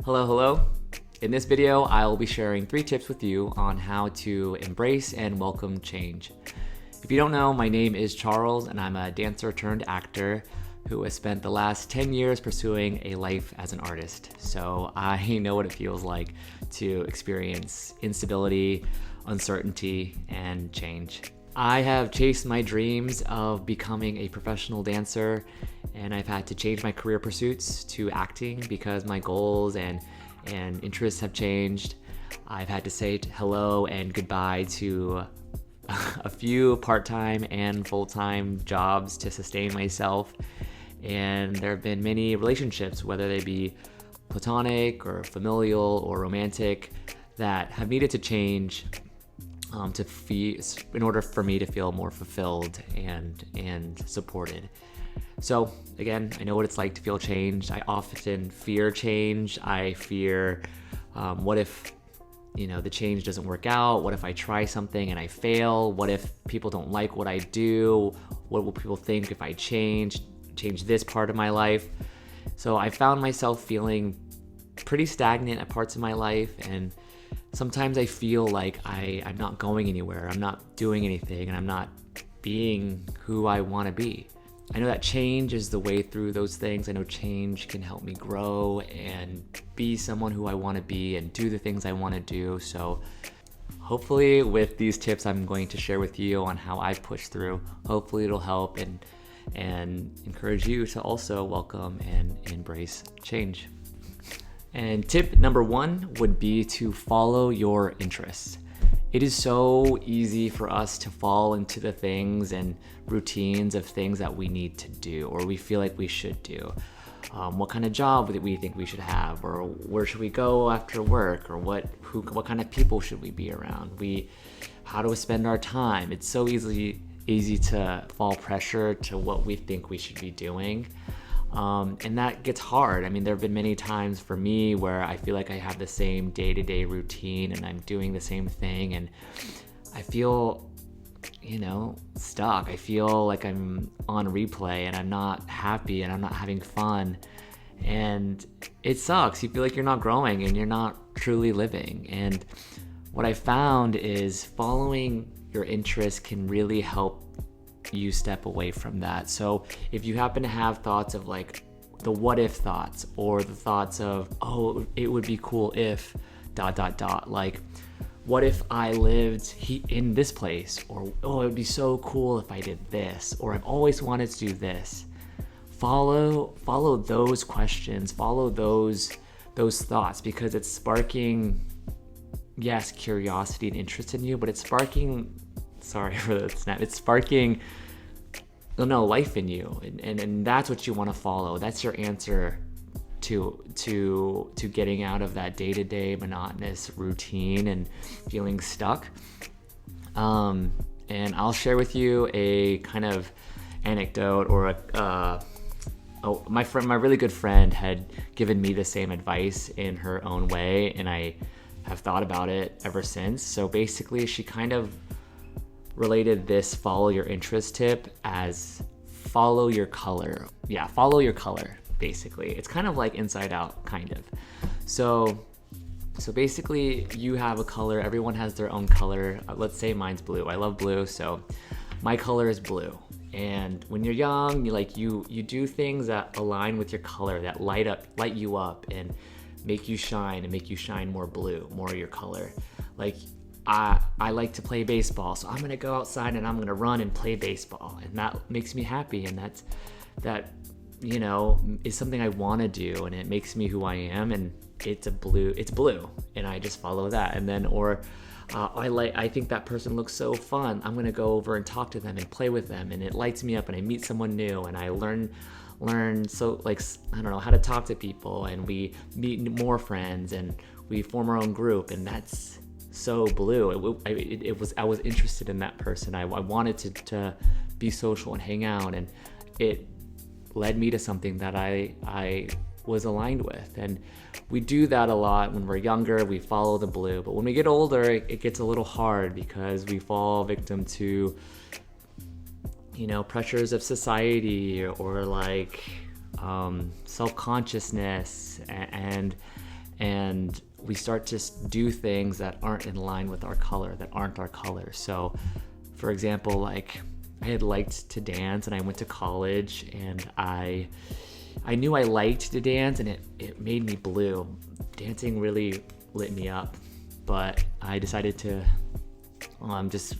Hello. In this video, I will be sharing 3 tips with you on how to embrace and welcome change. If you don't know, my name is Charles and I'm a dancer turned actor who has spent the last 10 years pursuing a life as an artist. So I know what it feels like to experience instability, uncertainty, and change. I have chased my dreams of becoming a professional dancer, and I've had to change my career pursuits to acting because my goals and interests have changed. I've had to say hello and goodbye to a few part-time and full-time jobs to sustain myself. And there have been many relationships, whether they be platonic or familial or romantic, that have needed to change in order for me to feel more fulfilled and supported. So again, I know what it's like to feel changed. I often fear change. I fear, what if, the change doesn't work out? What if I try something and I fail? What if people don't like what I do? What will people think if I change this part of my life? So I found myself feeling pretty stagnant at parts of my life, and sometimes I feel like I'm not going anywhere, I'm not doing anything, and I'm not being who I want to be. I know that change is the way through those things. I know change can help me grow and be someone who I want to be and do the things I want to do. So hopefully with these tips I'm going to share with you on how I push through, hopefully it'll help and encourage you to also welcome and embrace change. And tip number 1 would be to follow your interests. It is so easy for us to fall into the things and routines of things that we need to do or we feel like we should do. What kind of job that we think we should have, or where should we go after work, or what kind of people should we be around? How do we spend our time? It's so easy to fall pressure to what we think we should be doing. And that gets hard. I mean, there have been many times for me where I feel like I have the same day-to-day routine and I'm doing the same thing and I feel, stuck. I feel like I'm on replay and I'm not happy and I'm not having fun. And it sucks. You feel like you're not growing and you're not truly living. And what I found is following your interests can really help you step away from that. So if you happen to have thoughts of like the what if thoughts, or the thoughts of, oh, it would be cool if ... like what if I lived in this place, or oh, it would be so cool if I did this, or I've always wanted to do this. Follow those questions, follow those thoughts, because it's sparking, yes, curiosity and interest in you, but it's sparking, sorry for the snap, it's sparking life in you, and that's what you want to follow. That's your answer to getting out of that day-to-day monotonous routine and feeling stuck. And I'll share with you a kind of anecdote, or my really good friend had given me the same advice in her own way, and I have thought about it ever since. So basically, she kind of related this follow your interest tip as follow your color. Yeah, follow your color, basically. It's kind of like Inside Out, kind of. So basically, you have a color. Everyone has their own color. Let's say mine's blue. I love blue, so my color is blue. And when you're young, you do things that align with your color, that light you up and make you shine more blue, more your color. Like I like to play baseball, so I'm gonna go outside and I'm gonna run and play baseball, and that makes me happy, and that is something I want to do, and it makes me who I am, and it's blue, and I just follow that. And then I think that person looks so fun, I'm gonna go over and talk to them and play with them, and it lights me up, and I meet someone new, and I learn so, like, I don't know, how to talk to people, and we meet more friends, and we form our own group, and that's so blue. I was interested in that person. I wanted to be social and hang out, and it led me to something that I was aligned with. And we do that a lot when we're younger. We follow the blue, but when we get older, it gets a little hard because we fall victim to pressures of society, or like self-consciousness, and and we start to do things that aren't in line with our color, that aren't our color. So for example, like I had liked to dance and I went to college, and I knew I liked to dance, and it made me blue. Dancing really lit me up, but I decided to just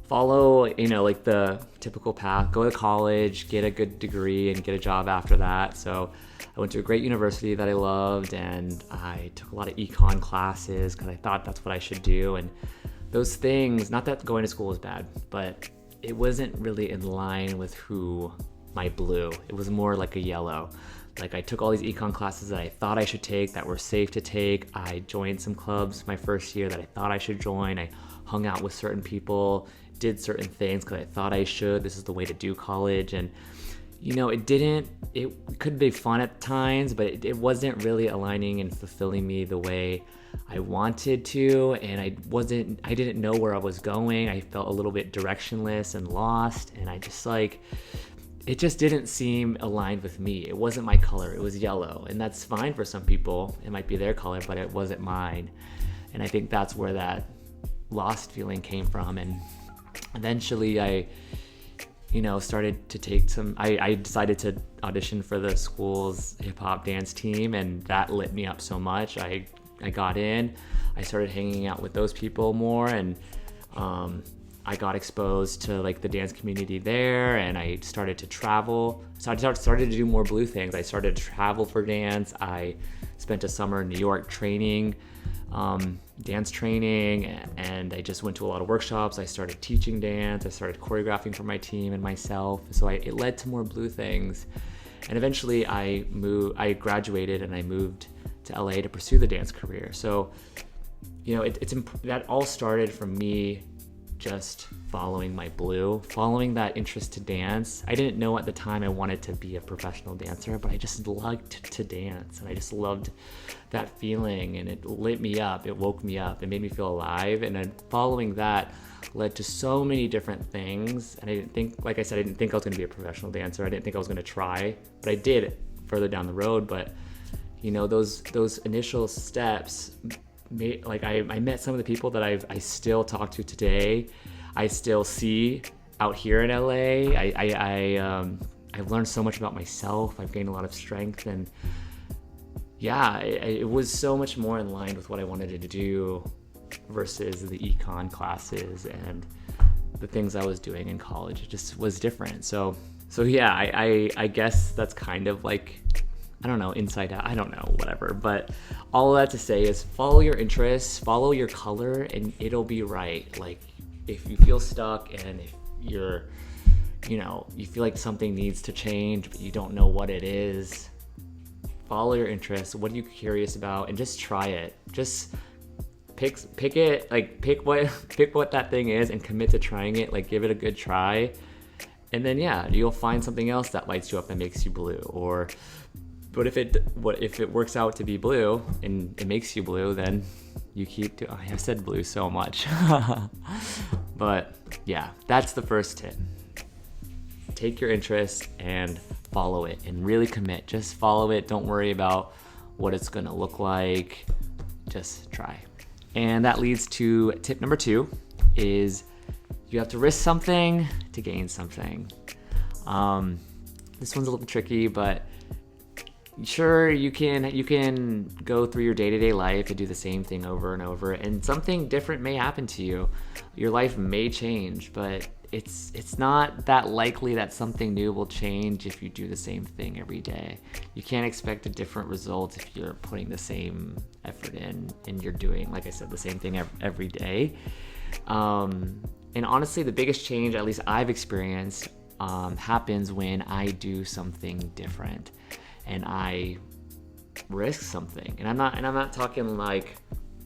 follow, like the typical path, go to college, get a good degree, and get a job after that. So I went to a great university that I loved, and I took a lot of econ classes because I thought that's what I should do. And those things, not that going to school was bad, but it wasn't really in line with who my blue. It was more like a yellow. Like I took all these econ classes that I thought I should take, that were safe to take. I joined some clubs my first year that I thought I should join. I hung out with certain people, did certain things because I thought I should. This is the way to do college. And it could be fun at times, but it wasn't really aligning and fulfilling me the way I wanted to. And I didn't know where I was going. I felt a little bit directionless and lost. And it just didn't seem aligned with me. It wasn't my color. It was yellow. And that's fine for some people. It might be their color, but it wasn't mine. And I think that's where that lost feeling came from. And eventually I started to take I decided to audition for the school's hip hop dance team, and that lit me up so much. I got in, I started hanging out with those people more, and I got exposed to like the dance community there, and I started to travel. So I started to do more blue things. I started to travel for dance. I spent a summer in New York training, dance training, and I just went to a lot of workshops. I started teaching dance. I started choreographing for my team and myself. So it led to more blue things. And eventually I graduated and I moved to LA to pursue the dance career. So, that all started from me just following my blue, following that interest to dance. I didn't know at the time I wanted to be a professional dancer, but I just liked to dance, and I just loved that feeling, and it lit me up, it woke me up, it made me feel alive. And then following that led to so many different things. And I didn't think I didn't think I was going to be a professional dancer. I didn't think I was going to try, but I did further down the road. But those initial steps I met some of the people that I still talk to today. I still see out here in LA. I've learned so much about myself. I've gained a lot of strength, and it was so much more in line with what I wanted to do versus the econ classes and the things I was doing in college. It just was different. So I guess that's kind of like, I don't know, inside out, I don't know, whatever. But all of that to say is follow your interests, follow your color, and it'll be right. Like if you feel stuck and if you're, you feel like something needs to change, but you don't know what it is, follow your interests. What are you curious about? And just try it. Just pick it, like pick what that thing is and commit to trying it. Like give it a good try. And then you'll find something else that lights you up and makes you blue. But if it works out to be blue and it makes you blue, then you keep doing. I've said blue so much. But that's the first tip. Take your interest and follow it and really commit. Just follow it. Don't worry about what it's going to look like. Just try. And that leads to tip number 2 is you have to risk something to gain something. This one's a little tricky, but sure, you can go through your day-to-day life and do the same thing over and over, and something different may happen to you. Your life may change, but it's not that likely that something new will change if you do the same thing every day. You can't expect a different result if you're putting the same effort in and you're doing, like I said, the same thing every day. And honestly, the biggest change, at least I've experienced, happens when I do something different. And I risk something, and I'm not talking like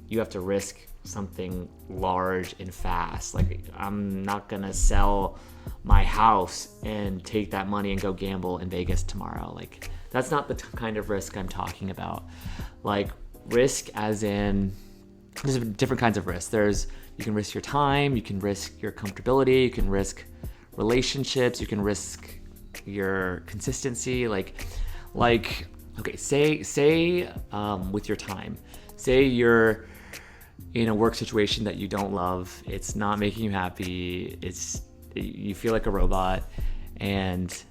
you have to risk something large and fast. Like I'm not gonna sell my house and take that money and go gamble in Vegas tomorrow. Like that's not the kind of risk I'm talking about. Like risk as in there's different kinds of risk. You can risk your time, you can risk your comfortability, you can risk relationships, you can risk your consistency. Like Okay, say with your time, say you're in a work situation that you don't love, it's not making you happy, you feel like a robot, and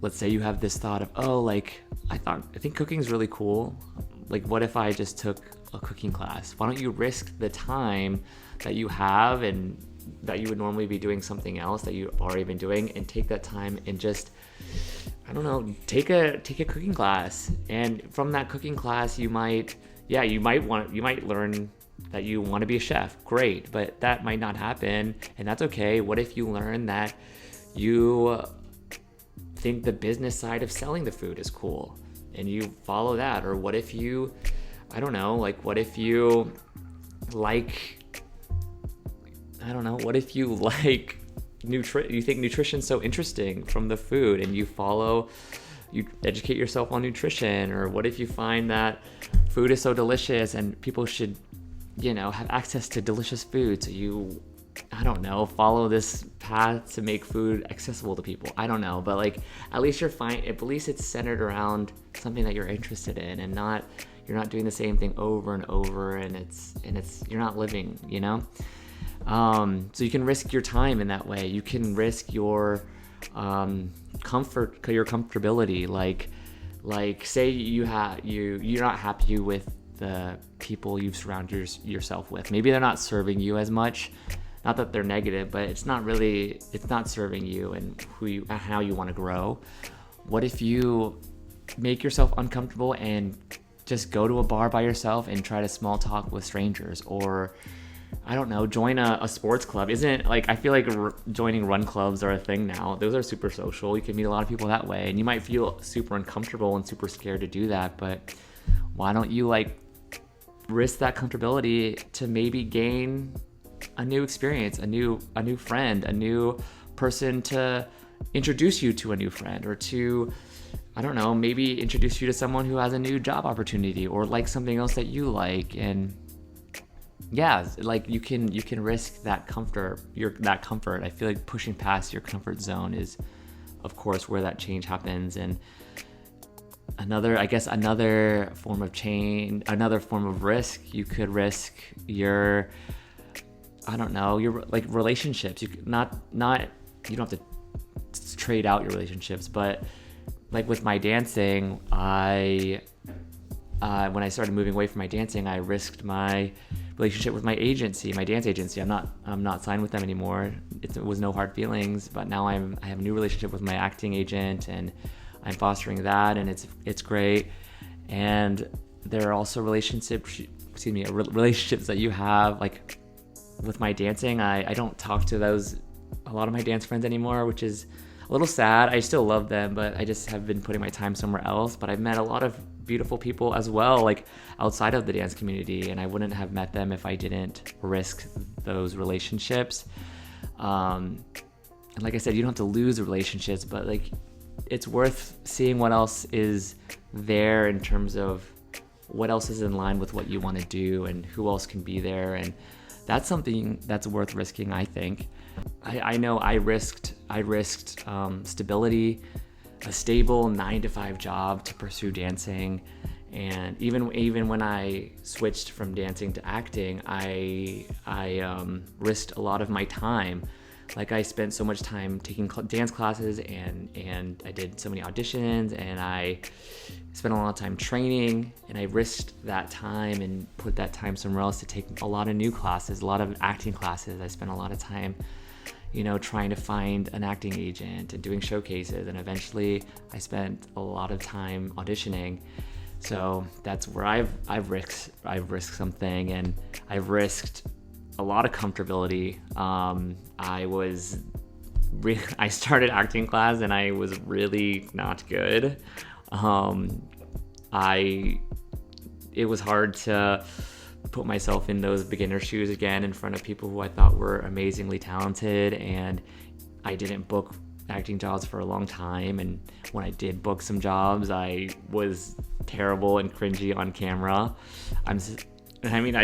let's say you have this thought of, oh, like I think cooking is really cool. Like, what if I just took a cooking class? Why don't you risk the time that you have and that you would normally be doing something else that you've already been doing, and take that time and just, I don't know, take a cooking class. And from that cooking class, you might learn that you want to be a chef. Great, but that might not happen, and that's okay. What if you learn that you think the business side of selling the food is cool and you follow that? Or what if you, I don't know, like what if you like, I don't know, what if you like you think nutrition's so interesting from the food, and you educate yourself on nutrition? Or what if you find that food is so delicious and people should, have access to delicious food, so you, I don't know, follow this path to make food accessible to people. I don't know, but like at least at least it's centered around something that you're interested in, and you're not doing the same thing over and over, and you're not living, so you can risk your time in that way. You can risk your comfort, your comfortability. Like say you're not happy with the people you've surrounded yourself with. Maybe they're not serving you as much. Not that they're negative, but it's not serving you and how you want to grow. What if you make yourself uncomfortable and just go to a bar by yourself and try to small talk with strangers? Or I don't know, join a sports club. I feel like joining run clubs are a thing now. Those are super social. You can meet a lot of people that way, and you might feel super uncomfortable and super scared to do that, but why don't you risk that comfortability to maybe gain a new experience, a new friend, a new person to introduce you to a new friend, or to, I don't know, maybe introduce you to someone who has a new job opportunity or like something else that you like. And yeah, like you can risk that comfort. I feel like pushing past your comfort zone is, of course, where that change happens. And another form of change, another form of risk, you could risk your like relationships. You don't have to trade out your relationships, but like with my dancing, when I started moving away from my dancing, I risked my relationship with my dance agency. I'm not signed with them anymore. It was no hard feelings, but now I have a new relationship with my acting agent, and I'm fostering that, and it's great. And there are also relationships that you have, like with my dancing. I don't talk to a lot of my dance friends anymore, which is a little sad. I still love them, but I just have been putting my time somewhere else. But I've met a lot of beautiful people as well, like outside of the dance community, and I wouldn't have met them if I didn't risk those relationships. And like I said, you don't have to lose the relationships, but like it's worth seeing what else is there in terms of what else is in line with what you want to do and who else can be there. And that's something that's worth risking, I think. I know I risked stability, a stable 9-to-5 job to pursue dancing. And even when I switched from dancing to acting, I risked a lot of my time. Like I spent so much time taking dance classes, and I did so many auditions, and I spent a lot of time training, and I risked that time and put that time somewhere else to take a lot of new classes, a lot of acting classes. I spent a lot of time, trying to find an acting agent and doing showcases, and eventually I spent a lot of time auditioning. So that's where I've risked something, and I've risked a lot of comfortability. I started acting class and I was really not good. It was hard to put myself in those beginner shoes again in front of people who I thought were amazingly talented, and I didn't book acting jobs for a long time, and when I did book some jobs, I was terrible and cringy on camera. I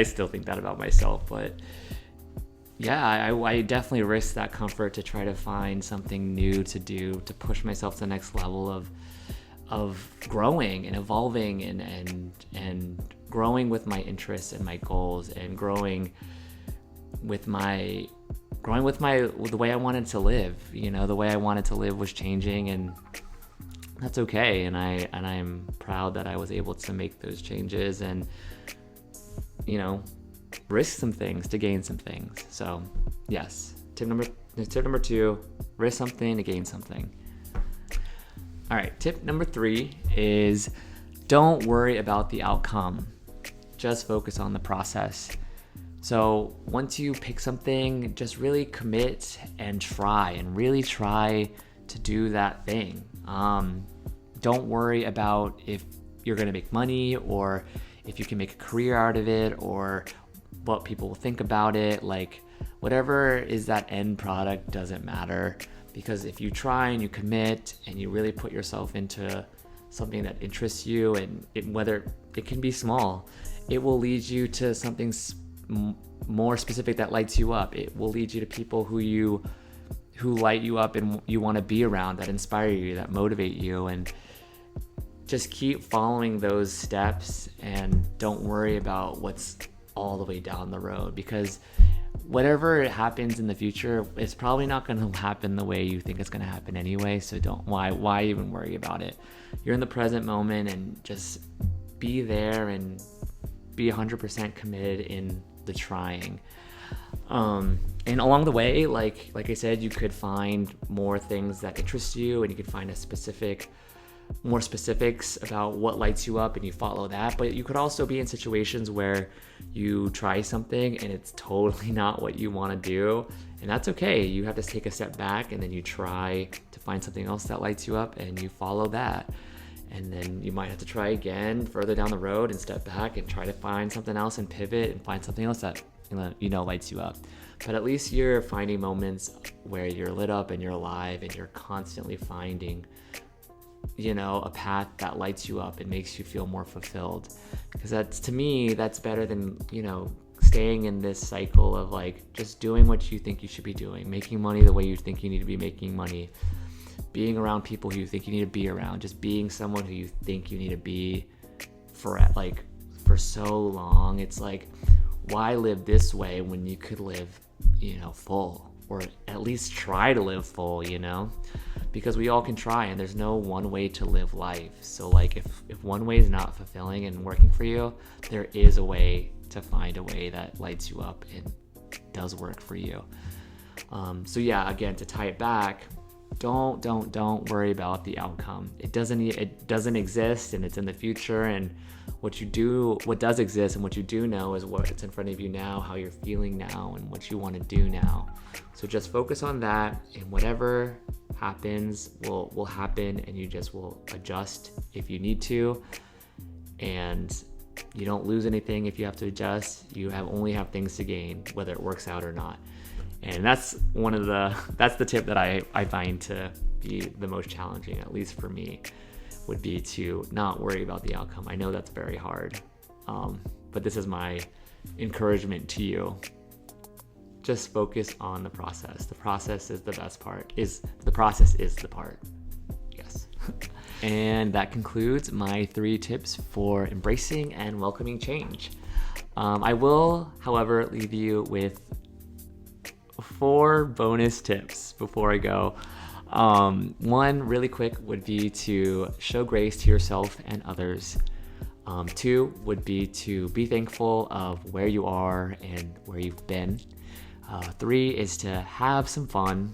still think that about myself, but yeah, I definitely risked that comfort to try to find something new to do, to push myself to the next level growing and evolving and growing with my interests and my goals, and growing with the way I wanted to live. The way I wanted to live was changing, and that's okay. And I'm proud that I was able to make those changes and, risk some things to gain some things. So yes, tip number 2, risk something to gain something. All right, tip number 3 is don't worry about the outcome. Just focus on the process. So once you pick something, just really commit and really try to do that thing. Don't worry about if you're going to make money, or if you can make a career out of it, or what people will think about it. Like, whatever is that end product doesn't matter, because if you try and you commit and you really put yourself into something that interests you, and whether it can be small, it will lead you to something more specific that lights you up. It will lead you to people who light you up and you want to be around, that inspire you, that motivate you. And just keep following those steps, and don't worry about what's all the way down the road, because whatever happens in the future, it's probably not going to happen the way you think it's going to happen anyway. So why even worry about it? You're in the present moment, and just be there and be 100% committed in the trying. And along the way, like I said, you could find more things that interest you, and you could find more specifics about what lights you up, and you follow that. But you could also be in situations where you try something and it's totally not what you want to do, and that's okay. You have to take a step back, and then you try to find something else that lights you up, and you follow that. And then you might have to try again further down the road and step back and try to find something else and pivot and find something else that lights you up. But at least you're finding moments where you're lit up and you're alive, and you're constantly finding a path that lights you up and makes you feel more fulfilled. Because to me, that's better than staying in this cycle of just doing what you think you should be doing, making money the way you think you need to be making money, being around people who you think you need to be around, just being someone who you think you need to be for so long. It's why live this way when you could live full, or at least try to live full, because we all can try, and there's no one way to live life. So if one way is not fulfilling and working for you, there is a way to find a way that lights you up and does work for you. So yeah, again, to tie it back, don't worry about the outcome. It doesn't exist, and it's in the future. And what does exist and what you do know is what's in front of you now, how you're feeling now, and what you want to do now. So just focus on that, and whatever happens will happen, and you just will adjust if you need to. And you don't lose anything if you have to adjust. You only have things to gain, whether it works out or not. And that's the tip that I find to be the most challenging, at least for me, would be to not worry about the outcome. I know that's very hard, but this is my encouragement to you. Just focus on the process. The process is the best part. The process is the part. Yes. And that concludes my 3 tips for embracing and welcoming change. I will, however, leave you with 4 bonus tips before I go. One really quick would be to show grace to yourself and others. 2 would be to be thankful of where you are and where you've been. 3 is to have some fun.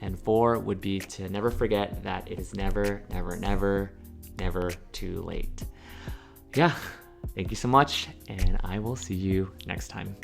And 4 would be to never forget that it is never, never, never, never too late. Yeah, thank you so much, and I will see you next time.